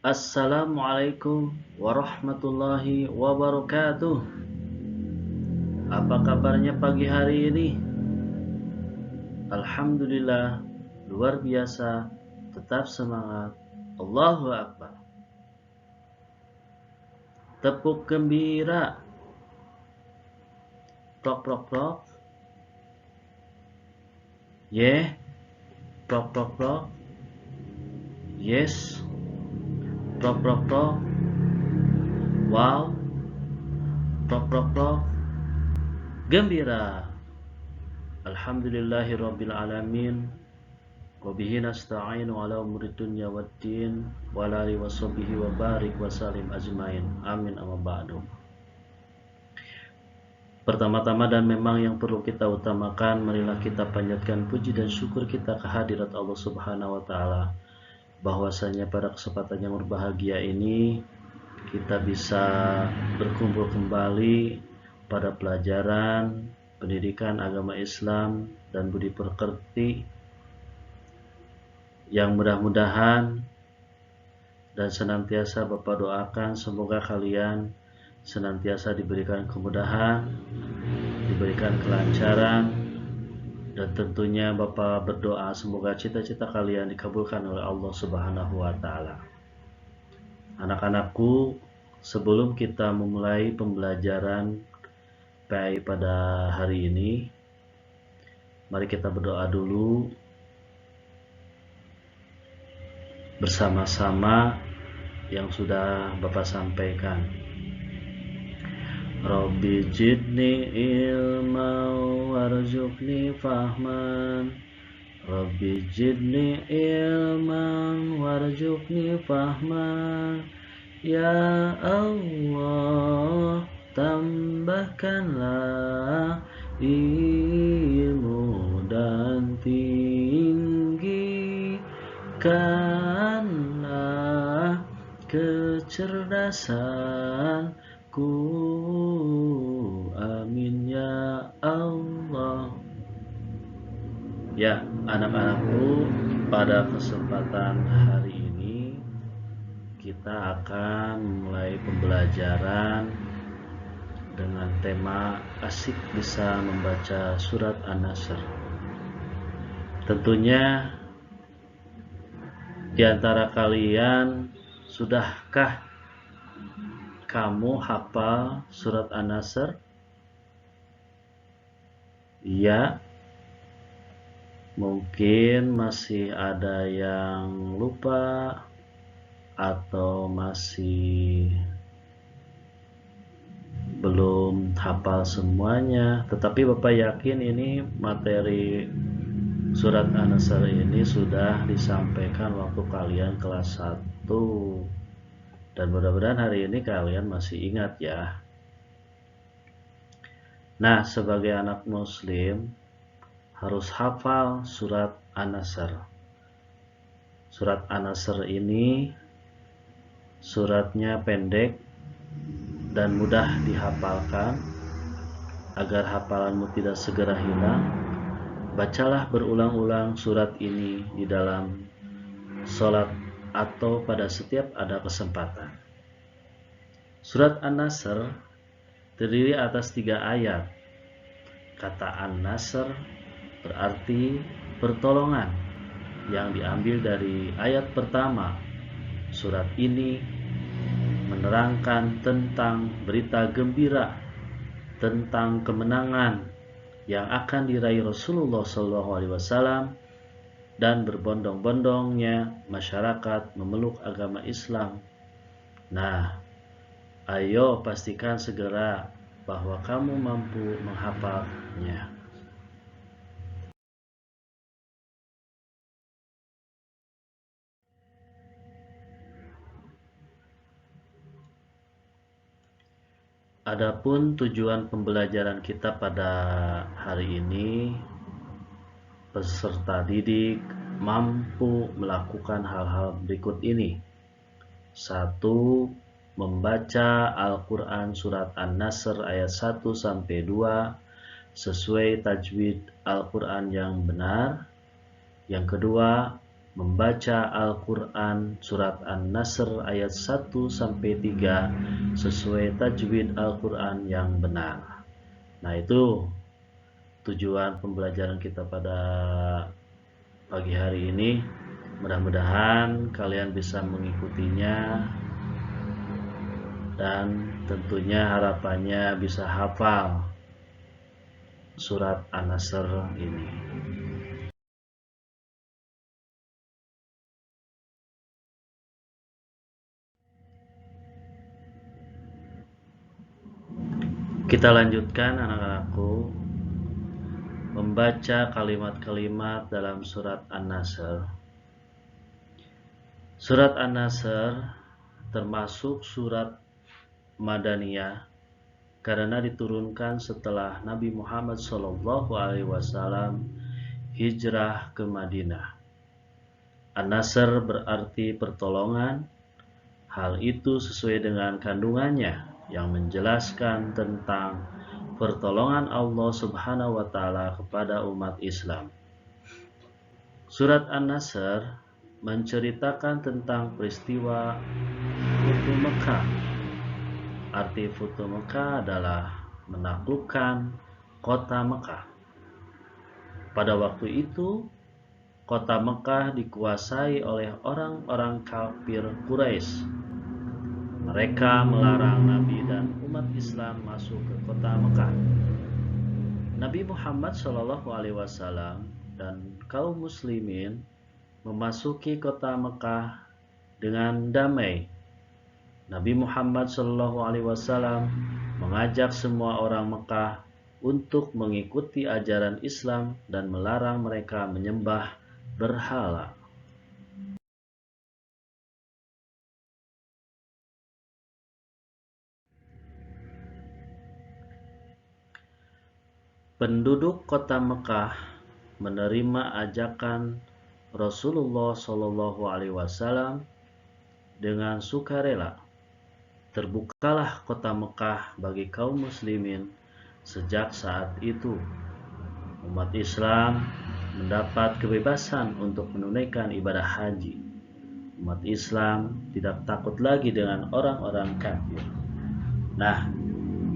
Assalamualaikum warahmatullahi wabarakatuh. Apa kabarnya pagi hari ini? Alhamdulillah, luar biasa. Tetap semangat. Allahu Akbar. Tepuk gembira. Prok prok prok. Yeah. Prok prok prok. Yes. Prok prok prok. Wow. Prok prok prok. Gembira. Alhamdulillahirabbil alamin. Wabihi nasta'inu ala umuri dunya waddin wa ala alihi washabihi wa barik wa salim ajmain. Amin amma ba'du. Pertama-tama dan memang yang perlu kita utamakan, marilah kita panjatkan puji dan syukur kita kehadirat Allah Subhanahu wa taala, bahwasanya pada kesempatan yang berbahagia ini kita bisa berkumpul kembali pada pelajaran pendidikan agama Islam dan budi pekerti, yang mudah-mudahan dan senantiasa Bapak doakan semoga kalian senantiasa diberikan kemudahan, diberikan kelancaran, dan tentunya Bapak berdoa semoga cita-cita kalian dikabulkan oleh Allah Subhanahu wa taala. Anak-anakku, sebelum kita memulai pembelajaran PAI pada hari ini, mari kita berdoa dulu bersama-sama yang sudah Bapak sampaikan. Rabbi jidni ilma warzuqni fahman. Rabbi jidni ilman warzuqni fahman. Ya Allah, tambahkanlah ilmu dan tinggikanlah kecerdasanku. Amin ya Allah. Ya, anak-anakku, pada kesempatan hari ini kita akan mulai pembelajaran dengan tema asik bisa membaca surat An-Nasr. Tentunya di antara kalian, sudahkah kamu hafal surat An-Nasr? Iya. Mungkin masih ada yang lupa atau masih belum hafal semuanya, tetapi Bapak yakin ini materi surat An-Nasr ini sudah disampaikan waktu kalian kelas 1, dan mudah-mudahan hari ini kalian masih ingat ya. Nah, sebagai anak muslim harus hafal surat An-Nasr. Surat An-Nasr ini suratnya pendek dan mudah dihafalkan. Agar hafalanmu tidak segera hilang, bacalah berulang-ulang surat ini di dalam sholat atau pada setiap ada kesempatan. Surat An-Nasr terdiri atas 3 ayat. Kata An-Nasr berarti pertolongan, yang diambil dari ayat pertama. Surat ini menerangkan tentang berita gembira, tentang kemenangan yang akan diraih Rasulullah SAW dan berbondong-bondongnya masyarakat memeluk agama Islam. Nah, ayo pastikan segera bahwa kamu mampu menghafalnya. Adapun tujuan pembelajaran kita pada hari ini, peserta didik mampu melakukan hal-hal berikut ini. 1. Membaca Al-Quran Surat An-Nasr ayat 1-2 sesuai tajwid Al-Quran yang benar. Yang kedua, membaca Al-Quran surat An-Nasr ayat 1-3 sesuai tajwid Al-Quran yang benar. Nah, itu tujuan pembelajaran kita pada pagi hari ini. Mudah-mudahan kalian bisa mengikutinya dan tentunya harapannya bisa hafal surat An-Nasr ini. Kita lanjutkan anak-anakku membaca kalimat-kalimat dalam surat An-Nasr. Surat An-Nasr termasuk surat Madaniyah karena diturunkan setelah Nabi Muhammad SAW hijrah ke Madinah. An-Nasr berarti pertolongan. Hal itu sesuai dengan kandungannya yang menjelaskan tentang pertolongan Allah Subhanahu wa Ta'ala kepada umat Islam. Surat An-Nasr menceritakan tentang peristiwa Futuh Mekah. Arti Futuh Mekah adalah menaklukkan kota Mekah. Pada waktu itu, kota Mekah dikuasai oleh orang-orang kafir Quraisy. Mereka melarang Nabi dan umat Islam masuk ke kota Mekah. Nabi Muhammad SAW dan kaum muslimin memasuki kota Mekah dengan damai. Nabi Muhammad SAW mengajak semua orang Mekah untuk mengikuti ajaran Islam dan melarang mereka menyembah berhala. Penduduk kota Mekah menerima ajakan Rasulullah SAW dengan sukarela. Terbukalah kota Mekah bagi kaum muslimin. Sejak saat itu, umat Islam mendapat kebebasan untuk menunaikan ibadah haji. Umat Islam tidak takut lagi dengan orang-orang kafir. Nah,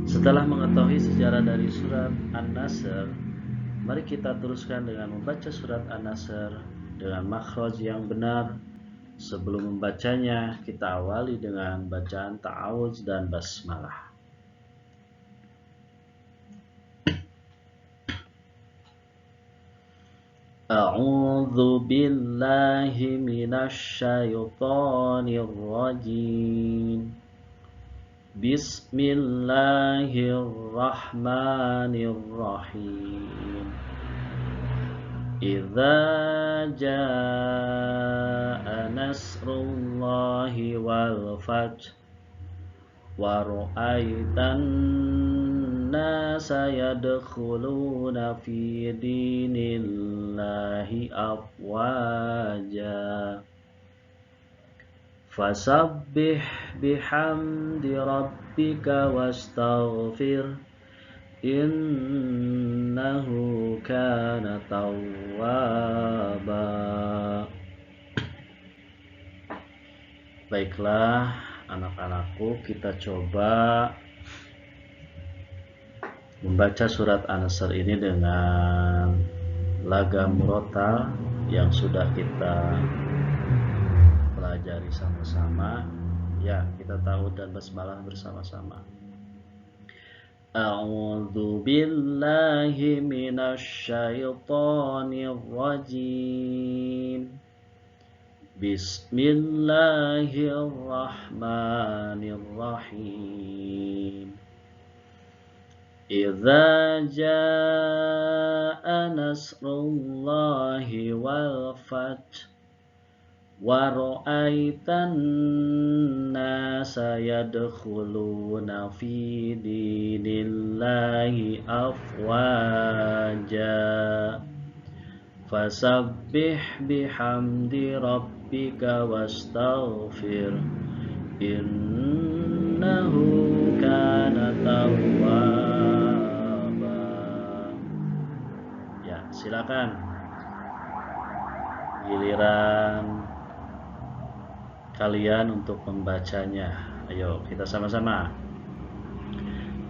setelah mengetahui sejarah dari surat An-Nasr, mari kita teruskan dengan membaca surat An-Nasr dengan makhraj yang benar. Sebelum membacanya, kita awali dengan bacaan ta'awudz dan basmalah. A'udzu billahi minasy syaithanir rajim. Bismillahirrahmanirrahim. Idza jaa nasrullahi wal fath wa ra'aitan nasa yadkhuluna fi dinillahi afwaja. Fasabbih bihamdi rabbika wastaghfir innahu kana tawwaba. Baiklah anak-anakku, kita coba membaca surat An-Nasr ini dengan lagam murotal yang sudah kita pelajari sama-sama. Ya, kita tahu dan basmalah bersama-sama. A'udzu billahi minasy syaithanir rajim. Bismillahirrahmanirrahim. Idza jaa nasrullahi wal fath wa ra'aitan nasa yadkhuluna fi dinillahi afwaja. Fasabbih bihamdi rabbika wastaghfir innahu kana tawwaba. Ya, silakan. giliran kalian untuk membacanya. Ayo kita sama-sama.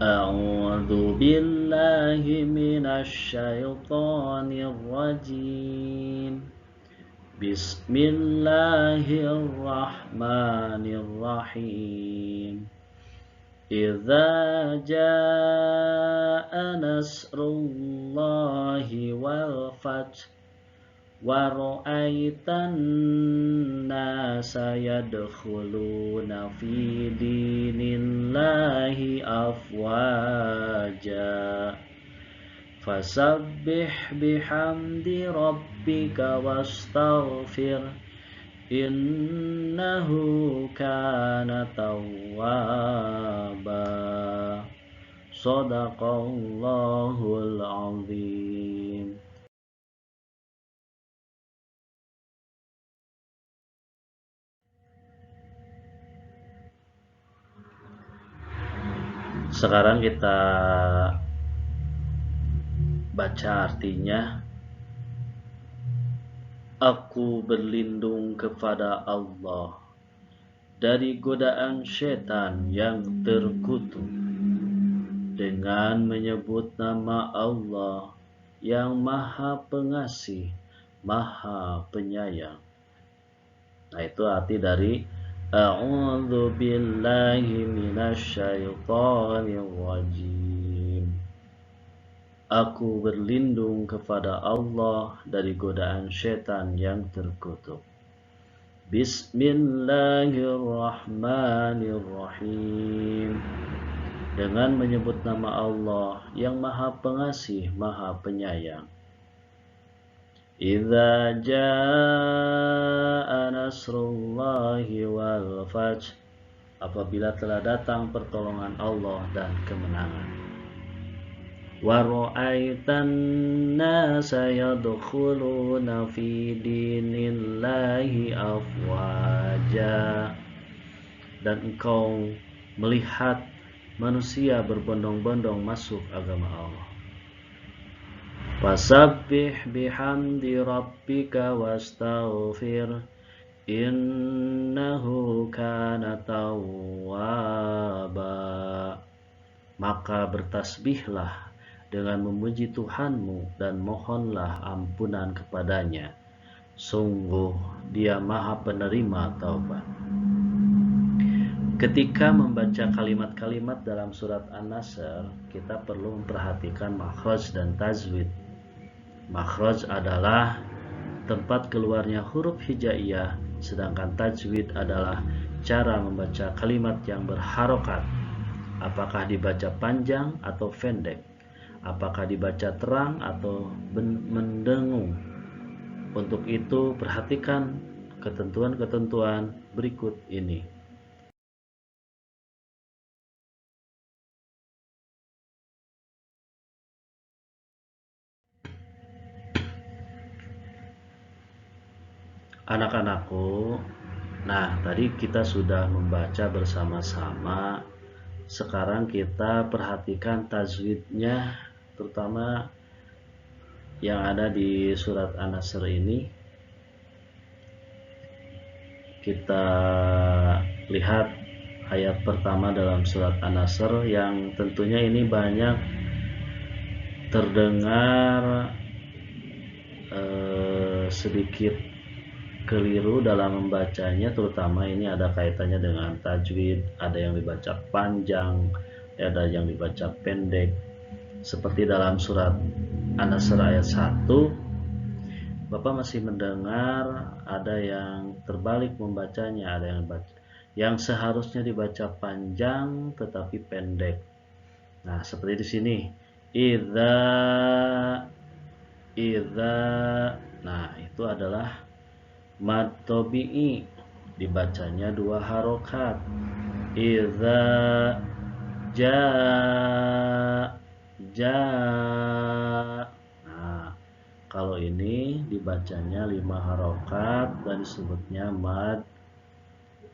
A'udzu billahi minasy syaithanir rajim. Bismillahirrahmanirrahim. Idza jaa nasrullahi wal fath wa ra'aitan nasa yadkhuluna fi dinillahi afwaja fasabbih bihamdi rabbika wastaghfir innahu kana tawwaba. Shadaqallahul azim. Sekarang kita baca artinya. Aku berlindung kepada Allah dari godaan syaitan yang terkutuk dengan menyebut nama Allah yang Maha Pengasih, Maha Penyayang. Nah, itu arti dari A'udzu billahi minasyaitonir rajim. Aku berlindung kepada Allah dari godaan syaitan yang terkutuk. Bismillahirrahmanirrahim. Dengan menyebut nama Allah yang Maha Pengasih, Maha Penyayang. Idza jaa nasrullahi wal fath. Apabila telah datang pertolongan Allah dan kemenangan. Wa ra'aitan nasa yadkhuluna fi dinillahi afwaja. Dan engkau melihat manusia berbondong-bondong masuk agama Allah. Fasabbih bihamdi rabbika wastaghfir innahu kana tawwaba. Maka bertasbihlah dengan memuji Tuhanmu dan mohonlah ampunan kepadanya. Sungguh dia Maha Penerima taubat. Ketika membaca kalimat-kalimat dalam surat An-Nasr, kita perlu memperhatikan makhraj dan tajwid. Makhraj adalah tempat keluarnya huruf hijaiyah, sedangkan tajwid adalah cara membaca kalimat yang berharokat. Apakah dibaca panjang atau pendek? Apakah dibaca terang atau mendengung? Untuk itu perhatikan ketentuan-ketentuan berikut ini. Anak-anakku, nah tadi kita sudah membaca bersama-sama. Sekarang kita perhatikan tajwidnya, terutama yang ada di surat An-Nasr ini. Kita lihat ayat pertama dalam surat An-Nasr yang tentunya ini banyak terdengar sedikit keliru dalam membacanya, terutama ini ada kaitannya dengan tajwid, ada yang dibaca panjang, ada yang dibaca pendek. Seperti dalam surat An-Nasr ayat 1, Bapak masih mendengar ada yang terbalik membacanya, ada yang seharusnya dibaca panjang tetapi pendek. Nah, seperti di sini, idza. Nah, itu adalah mad tabi'i, dibacanya 2 harokat. Idza ja. Nah, kalau ini dibacanya 5 harokat dan disebutnya mad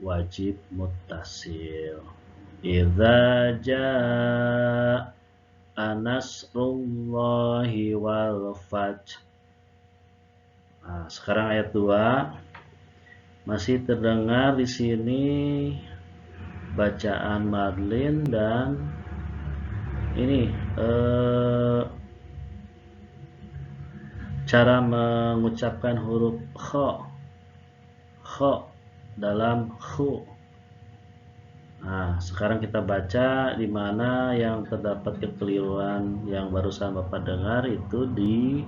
wajib muttasil. Idza jaa nasrullahi wal fath. Nah, sekarang ayat 2 masih terdengar di sini bacaan Madlin dan ini cara mengucapkan huruf kho dalam khu. Nah, sekarang kita baca di mana yang terdapat kekeliruan yang barusan Bapak dengar itu di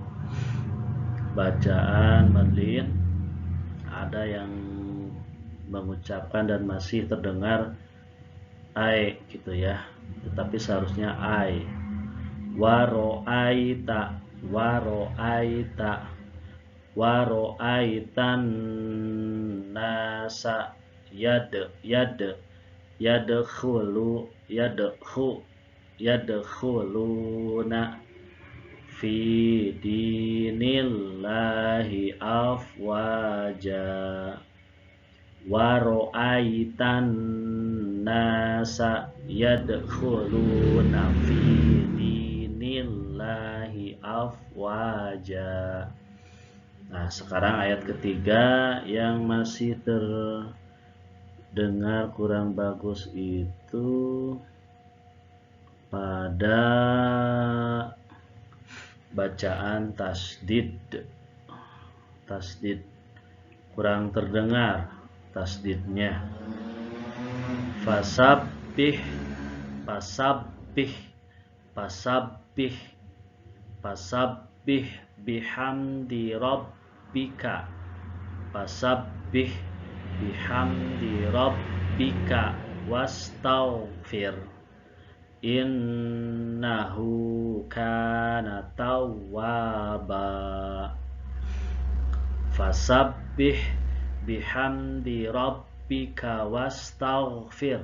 bacaan Madlin. Ada yang mengucapkan dan masih terdengar ai gitu ya, tetapi seharusnya ai. Waroaita, waroaita, waroaitan nasa yadkhuluna fi dinillahi afwaja waro'aitan nasa yadkhuluna fi dinillahi afwaja. Nah, sekarang ayat ketiga yang masih terdengar kurang bagus itu pada bacaan tasdid kurang terdengar tasdidnya. Fasabbih bihamdi rabbika wastaghfir innahu kana tawwaba. Fasabbih bihamdi rabbika wastaghfir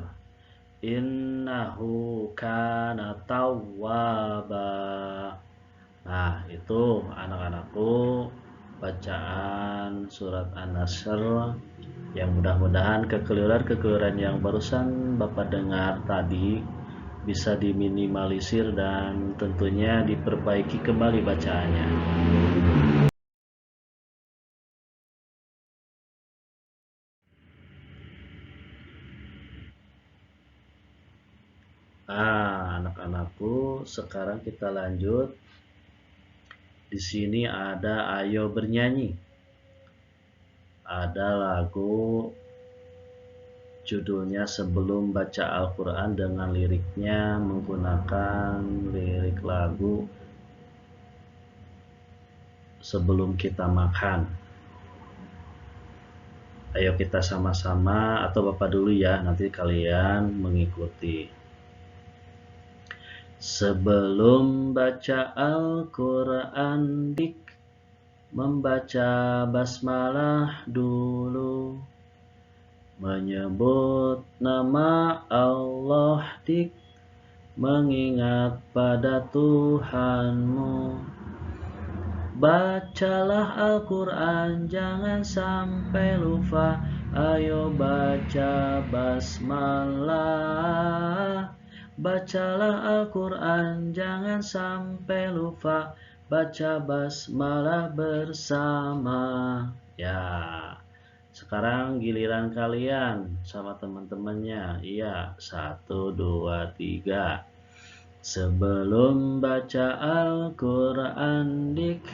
innahu kana tawwaba. Nah, itu anak-anakku bacaan surat An-Nasr yang mudah-mudahan kekeliruan yang barusan Bapak dengar tadi bisa diminimalisir dan tentunya diperbaiki kembali bacaannya. Nah, anak-anakku, sekarang kita lanjut. Di sini ada ayo bernyanyi. Ada lagu judulnya Sebelum Baca Al-Quran dengan liriknya menggunakan lirik lagu Sebelum Kita Makan. Ayo kita sama-sama, atau Bapak dulu ya, nanti kalian mengikuti. Sebelum baca Al-Quran dik, membaca basmalah dulu, menyebut nama Allah dik, mengingat pada Tuhanmu. Bacalah Al-Quran jangan sampai lupa, ayo baca basmalah. Bacalah Al-Quran jangan sampai lupa, baca basmalah bersama. Ya, sekarang giliran kalian sama teman-temannya. Iya, 1, 2, 3. Sebelum baca Al-Quran dik,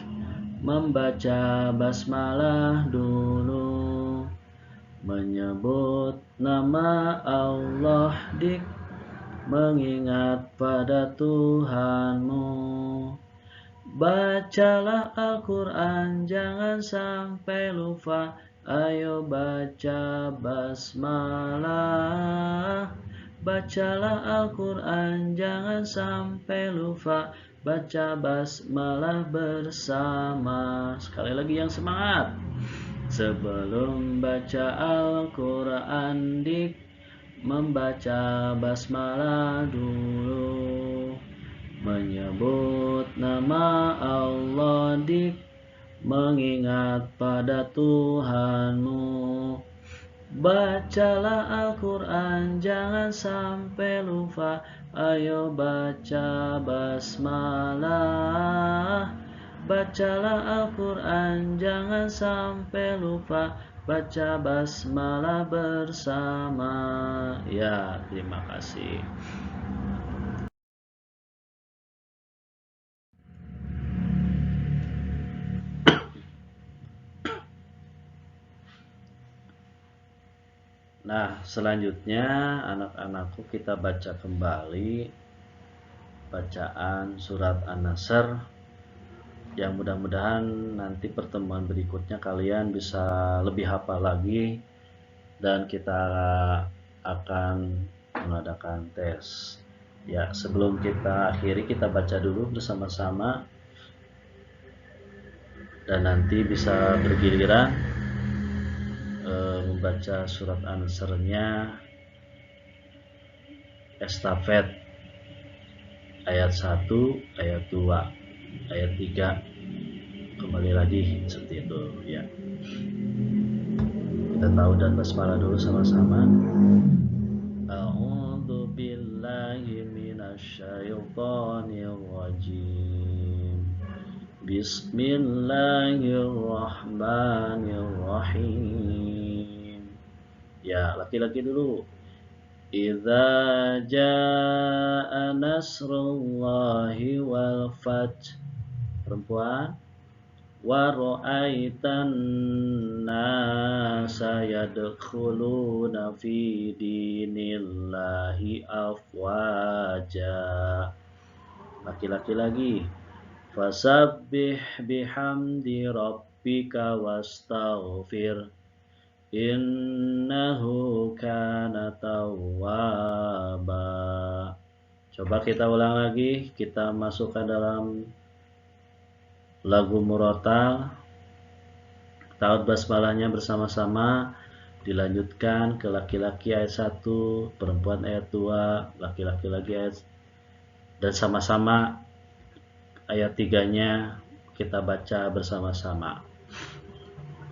membaca basmalah dulu, menyebut nama Allah dik, mengingat pada Tuhanmu. Bacalah Al-Quran jangan sampai lupa, ayo baca basmalah. Bacalah Al-Quran jangan sampai lupa, baca basmalah bersama. Sekali lagi yang semangat. Sebelum baca Al-Quran dik, membaca basmalah dulu, menyebut nama Allah dik, mengingat pada Tuhanmu. Bacalah Al-Quran jangan sampai lupa, ayo baca basmalah. Bacalah Al-Quran, jangan sampai lupa. Baca basmalah bersama. Ya, terima kasih. Nah, selanjutnya anak-anakku kita baca kembali bacaan surat An-Nasr, yang mudah-mudahan nanti pertemuan berikutnya kalian bisa lebih hafal lagi dan kita akan mengadakan tes. Ya, sebelum kita akhiri kita baca dulu bersama-sama dan nanti bisa bergiliran membaca surat An-Nasr-nya estafet ayat 1, ayat 2, ayat 3, kembali lagi seperti itu ya. Kita tahu dan basmalah dulu sama-sama. A'udzu billahi minasyaitonir rajim. Bismillahirrahmanirrahim. Ya, laki-laki dulu. Idza jaa nasrullahi wal fath. Perempuan. Wa ra'aitan nasa yadkhuluna fi dinillahi afwaja. Laki-laki lagi. Fasabbih bihamdi rabbika wastaghfir innahu kana tawwaba. Coba kita ulang lagi, kita masukkan dalam lagu murotal. Taut basmalahnya bersama-sama, dilanjutkan ke laki-laki ayat 1, perempuan ayat 2, laki-laki lagi ayat, dan sama-sama ayat 3-nya kita baca bersama-sama.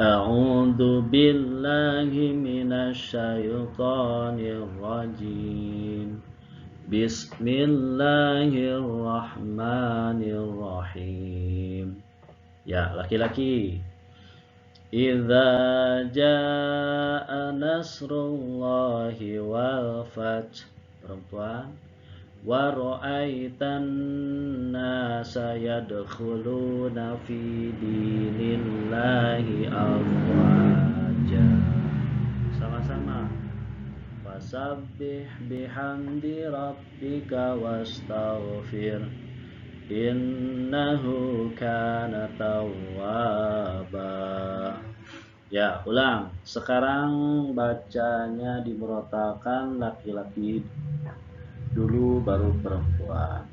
A'udzu billahi minasyaitonir rajim. Bismillahirrahmanirrahim. Ya, laki-laki. Idza jaa nasrullahi wal fath. Perempuan. Wa ra'aitan nasa yadkhuluna fi dinillahi afwaja. Sama-sama. Fasabbih bihamdi rabbika wastaghfir innahu kana tawwaba. Ya, ulang. Sekarang bacanya dimurotalkan laki-laki dulu baru perempuan.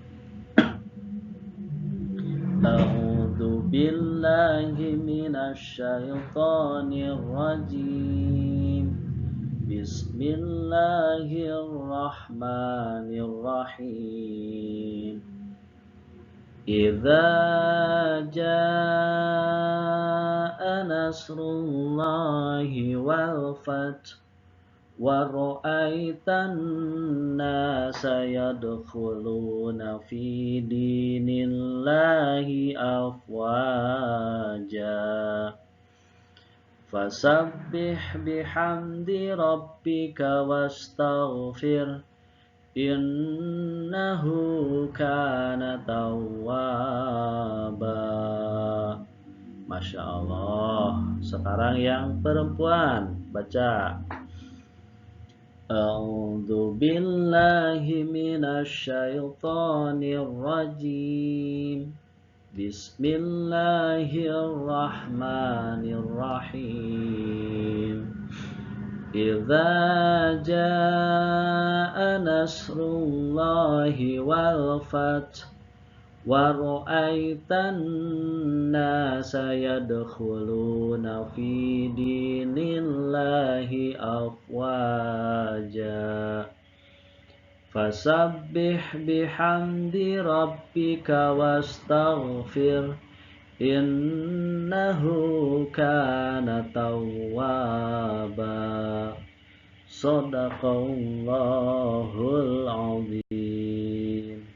A'udzu billahi minasyaitonir rajim. Bismillahirrahmanirrahim. Idza jaa nasrullahi wal fath wa ra'aitan nasa yadkhuluna fi dinillahi afwaja. Fasabbih bihamdi rabbika wastaghfir innahu kana tawwaba. Masya Allah. Sekarang yang perempuan baca. A'udzu billahi minasyaitonir rajim. Bismillahirrahmanirrahim. Idza jaa nasrullahi wal fath wa ra'aitan nasa yadkhuluna fi dinillahi afwaja. Fasabbih bihamdi rabbika wastaghfir innahu kana tawwaba. Shadaqallahul azim.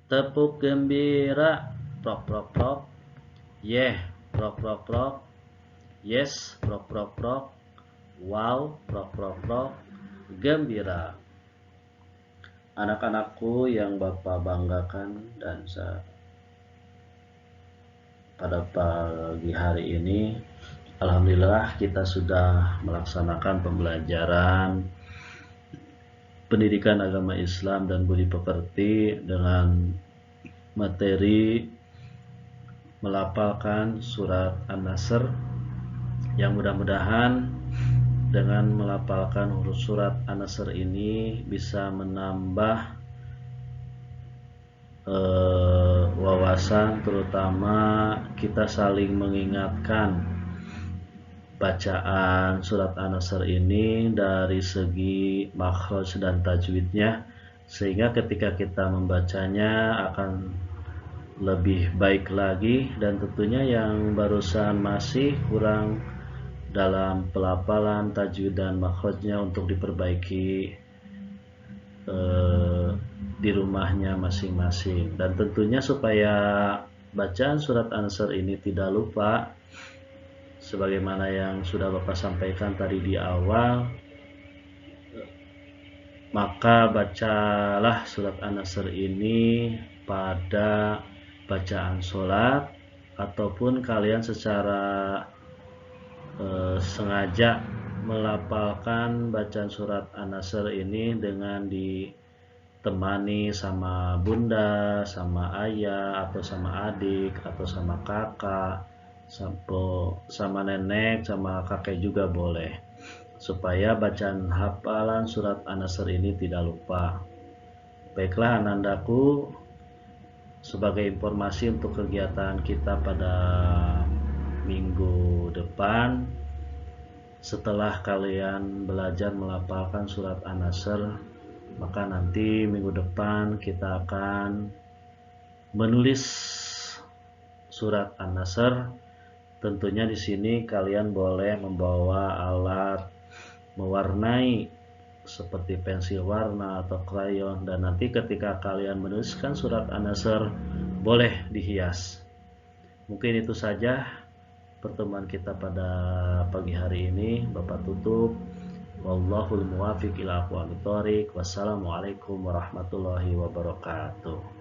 Tepuk gembira. Prok prok prok. Yeah. Prok prok prok. Yes. Prok prok prok. Wow. Prok prok prok. Gembira. Anak-anakku yang Bapak banggakan dan pada pagi hari ini, alhamdulillah kita sudah melaksanakan pembelajaran pendidikan agama Islam dan budi pekerti dengan materi melafalkan surat An-Nasr, yang mudah-mudahan dengan melafalkan huruf surat An-Nasr ini bisa menambah wawasan, terutama kita saling mengingatkan bacaan surat An-Nasr ini dari segi makhraj dan tajwidnya, sehingga ketika kita membacanya akan lebih baik lagi. Dan tentunya yang barusan masih kurang dalam pelafalan, tajwid dan makhrajnya untuk diperbaiki di rumahnya masing-masing. Dan tentunya supaya bacaan surat An-Nasr ini tidak lupa, sebagaimana yang sudah Bapak sampaikan tadi di awal, maka bacalah surat An-Nasr ini pada bacaan sholat, ataupun kalian secara sengaja melafalkan bacaan surat An-Nasr ini dengan ditemani sama bunda, sama ayah, atau sama adik, atau sama kakak, sama nenek, sama kakek juga boleh, supaya bacaan hafalan surat An-Nasr ini tidak lupa. Baiklah anandaku, sebagai informasi untuk kegiatan kita pada minggu depan, setelah kalian belajar melafalkan surat An-Nasr, maka nanti minggu depan kita akan menulis surat An-Nasr. Tentunya di sini kalian boleh membawa alat mewarnai seperti pensil warna atau krayon, dan nanti ketika kalian menuliskan surat An-Nasr boleh dihias. Mungkin itu saja pertemuan kita pada pagi hari ini. Bapak tutup. Wallahul muwafiq ila aqwamit thoriq. Wassalamualaikum warahmatullahi wabarakatuh.